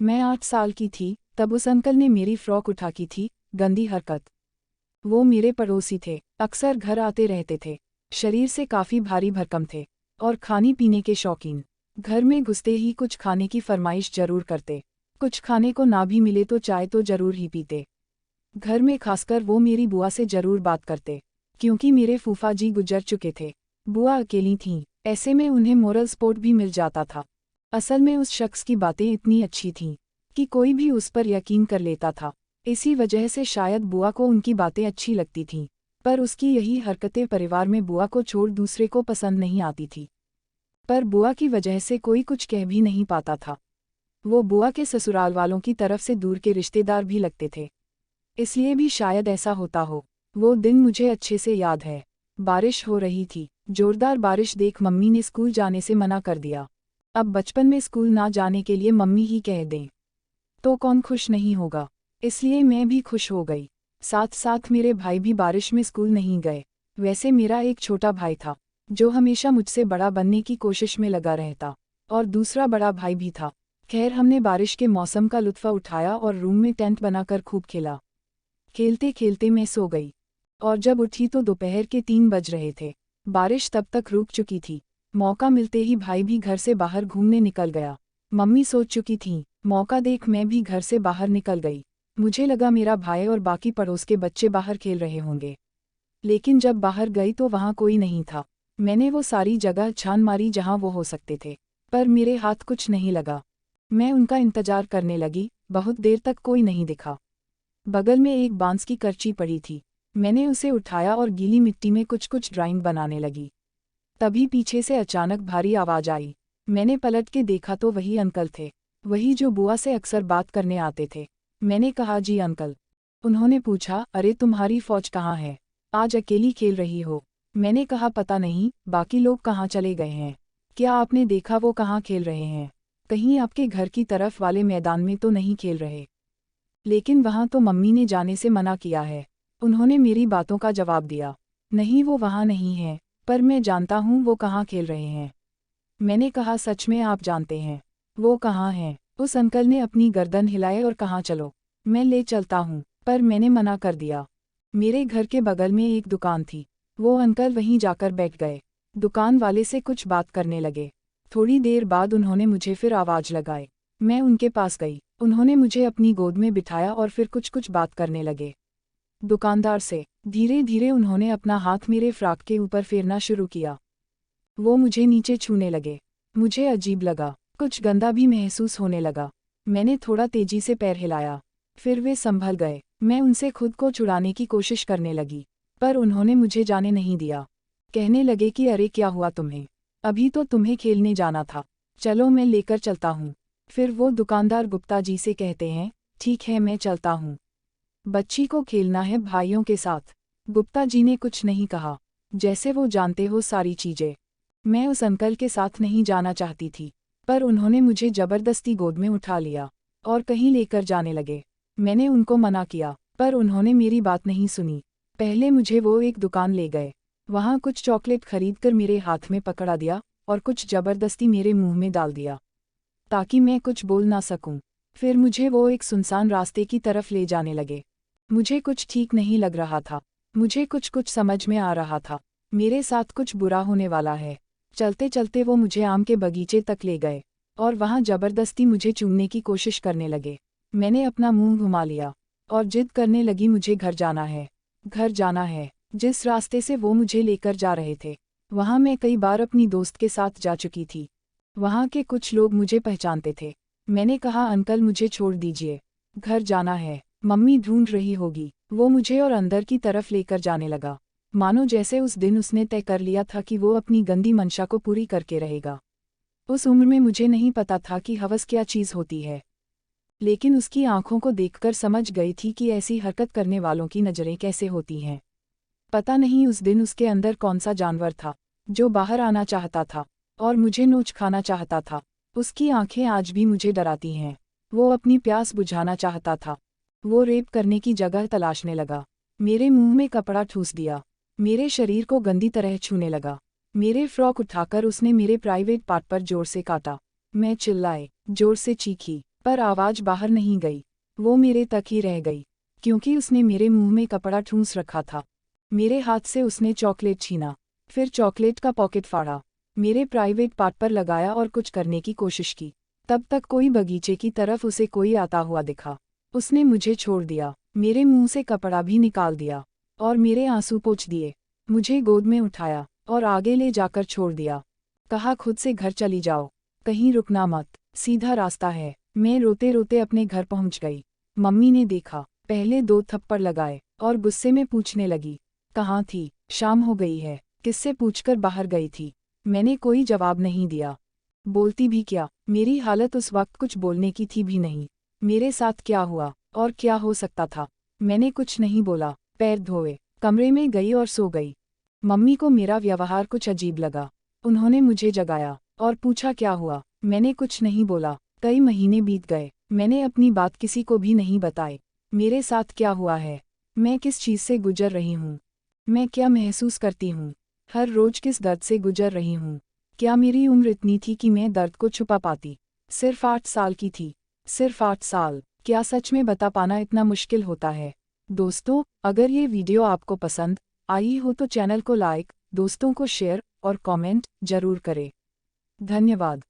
मैं 8 साल की थी, तब उस अंकल ने मेरी फ्रॉक उठा की थी, गंदी हरकत। वो मेरे पड़ोसी थे, अक्सर घर आते रहते थे, शरीर से काफ़ी भारी भरकम थे, और खाने पीने के शौकीन। घर में घुसते ही कुछ खाने की फरमाइश जरूर करते, कुछ खाने को ना भी मिले तो चाय तो जरूर ही पीते। घर में खासकर वो मेरी बुआ से जरूर बात करते, क्योंकि मेरे फूफा जी गुजर चुके थे। बुआ अकेली थीं, ऐसे में उन्हें मोरल सपोर्ट भी मिल जाता था। असल में उस शख्स की बातें इतनी अच्छी थीं कि कोई भी उस पर यकीन कर लेता था। इसी वजह से शायद बुआ को उनकी बातें अच्छी लगती थीं, पर उसकी यही हरकतें परिवार में बुआ को छोड़ दूसरे को पसंद नहीं आती थी। पर बुआ की वजह से कोई कुछ कह भी नहीं पाता था। वो बुआ के ससुराल वालों की तरफ से दूर के रिश्तेदार भी लगते थे, इसलिए भी शायद ऐसा होता हो। वो दिन मुझे अच्छे से याद है। बारिश हो रही थी, जोरदार बारिश देख मम्मी ने स्कूल जाने से मना कर दिया। अब बचपन में स्कूल ना जाने के लिए मम्मी ही कह दें तो कौन खुश नहीं होगा, इसलिए मैं भी खुश हो गई। साथ साथ मेरे भाई भी बारिश में स्कूल नहीं गए। वैसे मेरा एक छोटा भाई था, जो हमेशा मुझसे बड़ा बनने की कोशिश में लगा रहता, और दूसरा बड़ा भाई भी था। खैर, हमने बारिश के मौसम का लुत्फ़ उठाया और रूम में टेंट बनाकर खूब खेला। खेलते खेलते मैं सो गई, और जब उठी तो दोपहर के 3 बज रहे थे। बारिश तब तक रुक चुकी थी। मौका मिलते ही भाई भी घर से बाहर घूमने निकल गया। मम्मी सोच चुकी थीं, मौका देख मैं भी घर से बाहर निकल गई। मुझे लगा मेरा भाई और बाकी पड़ोस के बच्चे बाहर खेल रहे होंगे, लेकिन जब बाहर गई तो वहाँ कोई नहीं था। मैंने वो सारी जगह छान मारी जहाँ वो हो सकते थे, पर मेरे हाथ कुछ नहीं लगा। मैं उनका इंतजार करने लगी, बहुत देर तक कोई नहीं दिखा। बगल में एक बांस की करची पड़ी थी, मैंने उसे उठाया और गीली मिट्टी में कुछ कुछ ड्राइंग बनाने लगी। तभी पीछे से अचानक भारी आवाज़ आई। मैंने पलट के देखा तो वही अंकल थे, वही जो बुआ से अक्सर बात करने आते थे। मैंने कहा, जी अंकल। उन्होंने पूछा, अरे तुम्हारी फौज कहाँ है, आज अकेली खेल रही हो? मैंने कहा, पता नहीं, बाकी लोग कहाँ चले गए हैं। क्या आपने देखा वो कहाँ खेल रहे हैं? कहीं आपके घर की तरफ वाले मैदान में तो नहीं खेल रहे? लेकिन वहाँ तो मम्मी ने जाने से मना किया है। उन्होंने मेरी बातों का जवाब दिया, नहीं वो वहाँ नहीं है, पर मैं जानता हूँ वो कहाँ खेल रहे हैं। मैंने कहा, सच में आप जानते हैं वो कहाँ हैं? उस अंकल ने अपनी गर्दन हिलाए और कहा, चलो मैं ले चलता हूँ, पर मैंने मना कर दिया। मेरे घर के बगल में एक दुकान थी, वो अंकल वहीं जाकर बैठ गए। दुकान वाले से कुछ बात करने लगे। थोड़ी देर बाद उन्होंने मुझे फिर आवाज़ लगाई। मैं उनके पास गई, उन्होंने मुझे अपनी गोद में बिठाया और फिर कुछ कुछ बात करने लगे दुकानदार से। धीरे धीरे उन्होंने अपना हाथ मेरे फ्रॉक के ऊपर फेरना शुरू किया। वो मुझे नीचे छूने लगे। मुझे अजीब लगा, कुछ गंदा भी महसूस होने लगा। मैंने थोड़ा तेजी से पैर हिलाया, फिर वे संभल गए। मैं उनसे खुद को छुड़ाने की कोशिश करने लगी, पर उन्होंने मुझे जाने नहीं दिया। कहने लगे कि अरे क्या हुआ तुम्हें, अभी तो तुम्हें खेलने जाना था, चलो मैं लेकर चलता हूँ। फिर वो दुकानदार गुप्ता जी से कहते हैं, ठीक है मैं चलता हूँ, बच्ची को खेलना है भाइयों के साथ। गुप्ता जी ने कुछ नहीं कहा, जैसे वो जानते हो सारी चीजें। मैं उस अंकल के साथ नहीं जाना चाहती थी, पर उन्होंने मुझे जबरदस्ती गोद में उठा लिया और कहीं लेकर जाने लगे। मैंने उनको मना किया, पर उन्होंने मेरी बात नहीं सुनी। पहले मुझे वो एक दुकान ले गए, वहाँ कुछ चॉकलेट खरीदकर मेरे हाथ में पकड़ा दिया और कुछ जबरदस्ती मेरे मुंह में डाल दिया, ताकि मैं कुछ बोल ना सकूं। फिर मुझे वो एक सुनसान रास्ते की तरफ ले जाने लगे। मुझे कुछ ठीक नहीं लग रहा था, मुझे कुछ कुछ समझ में आ रहा था, मेरे साथ कुछ बुरा होने वाला है। चलते चलते वो मुझे आम के बगीचे तक ले गए और वहाँ जबरदस्ती मुझे चूमने की कोशिश करने लगे। मैंने अपना मुंह घुमा लिया और जिद करने लगी, मुझे घर जाना है, घर जाना है। जिस रास्ते से वो मुझे लेकर जा रहे थे, वहाँ मैं कई बार अपनी दोस्त के साथ जा चुकी थी। वहाँ के कुछ लोग मुझे पहचानते थे। मैंने कहा, अंकल मुझे छोड़ दीजिए, घर जाना है, मम्मी ढूंढ रही होगी। वो मुझे और अंदर की तरफ लेकर जाने लगा, मानो जैसे उस दिन उसने तय कर लिया था कि वो अपनी गंदी मंशा को पूरी करके रहेगा। उस उम्र में मुझे नहीं पता था कि हवस क्या चीज़ होती है, लेकिन उसकी आंखों को देखकर समझ गई थी कि ऐसी हरकत करने वालों की नज़रें कैसे होती हैं। पता नहीं उस दिन उसके अंदर कौन सा जानवर था जो बाहर आना चाहता था और मुझे नोच खाना चाहता था। उसकी आंखें आज भी मुझे डराती हैं। वो अपनी प्यास बुझाना चाहता था। वो रेप करने की जगह तलाशने लगा। मेरे मुंह में कपड़ा ठूस दिया, मेरे शरीर को गंदी तरह छूने लगा। मेरे फ्रॉक उठाकर उसने मेरे प्राइवेट पार्ट पर जोर से काटा। मैं चिल्लाई, जोर से चीखी, पर आवाज बाहर नहीं गई। वो मेरे तक ही रह गई, क्योंकि उसने मेरे मुंह में कपड़ा ठूंस रखा था। मेरे हाथ से उसने चॉकलेट छीना, फिर चॉकलेट का पॉकेट फाड़ा, मेरे प्राइवेट पार्ट पर लगाया और कुछ करने की कोशिश की। तब तक कोई बगीचे की तरफ उसे कोई आता हुआ दिखा। उसने मुझे छोड़ दिया, मेरे मुंह से कपड़ा भी निकाल दिया और मेरे आंसू पोंछ दिए। मुझे गोद में उठाया और आगे ले जाकर छोड़ दिया। कहा, खुद से घर चली जाओ, कहीं रुकना मत, सीधा रास्ता है। मैं रोते रोते अपने घर पहुंच गई। मम्मी ने देखा, पहले 2 थप्पड़ लगाए और गुस्से में पूछने लगी, कहाँ थी? शाम हो गई है, किससे पूछकर बाहर गई थी? मैंने कोई जवाब नहीं दिया। बोलती भी क्या? मेरी हालत उस वक्त कुछ बोलने की थी भी नहीं। मेरे साथ क्या हुआ और क्या हो सकता था? मैंने कुछ नहीं बोला, पैर धोए, कमरे में गई और सो गई। मम्मी को मेरा व्यवहार कुछ अजीब लगा। उन्होंने मुझे जगाया और पूछा, क्या हुआ? मैंने कुछ नहीं बोला। कई महीने बीत गए, मैंने अपनी बात किसी को भी नहीं बताई। मेरे साथ क्या हुआ है? मैं किस चीज़ से गुजर रही हूँ? मैं क्या महसूस करती हूँ? हर रोज किस दर्द से गुजर रही हूँ? क्या मेरी उम्र इतनी थी कि मैं दर्द को छुपा पाती? सिर्फ 8 साल की थी, सिर्फ 8 साल। क्या सच में बता पाना इतना मुश्किल होता है? दोस्तों, अगर ये वीडियो आपको पसंद आई हो तो चैनल को लाइक, दोस्तों को शेयर और कमेंट जरूर करें। धन्यवाद।